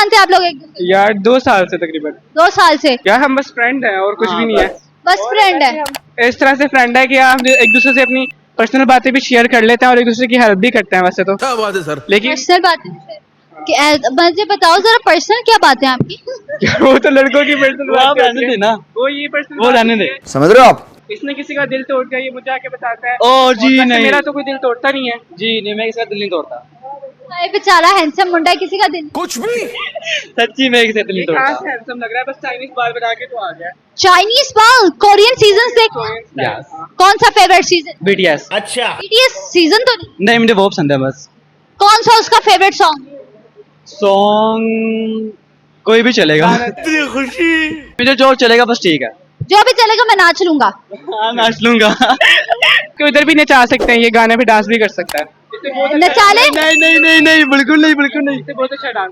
जानते हैं आप लोग एक दूसरे यार 2 साल से तकरीबन। 2 साल से? यार हम बस फ्रेंड हैं और कुछ भी नहीं है। बस फ्रेंड है? इस तरह से फ्रेंड है कि हम एक दूसरे से अपनी पर्सनल बातें भी शेयर कर लेते हैं और एक दूसरे की हेल्प भी करते हैं वैसे तो। क्या बात है सर। लेकिन पर्सनल बात मुझे बताओ जरा, पर्सनल क्या बातें हैं आपकी? वो तो लड़कों की पर्सनल वो आप रहने दे ना, वो ये पर्सनल वो रहने दे। समझ रहे हो आप। इसने किसी का दिल तोड़ दिया, ये मुझे आके बताता है। ओ जी और वैसे नहीं, मेरा तो कोई दिल तोड़ता नहीं है। जी नहीं, मैं किसी का दिल नहीं तोड़ता। अरे बेचारा हैंडसम मुंडा है, किसी का दिल। कुछ भी। सच्ची में किसी का दिल ये नहीं कहाँ तोड़ता। से हैंडसम लग रहा है, बस चाइनीज बाल बना के तो आ गया। चाइनीज बाल, कोरियन सीजन देखते हैं? Yes. कौन सा फेवरेट सीजन? BTS। अच्छा। BTS सीजन तो नहीं? नहीं, मुझे वो पसंद है बस। कौन सा उसका फेवरेट सॉन्ग? सॉन्ग कोई भी चलेगा, इतनी खुशी। मुझे जो चलेगा बस ठीक है। जो भी चलेगा मैं नाच लूंगा। हाँ, नाच लूंगा। तो इधर भी नचा सकते हैं, ये गाने पे डांस भी कर सकता है। इससे बहुत अच्छा- नचा ले। नहीं नहीं नहीं नहीं, बिल्कुल नहीं, बिल्कुल नहीं। इससे बहुत अच्छा डांस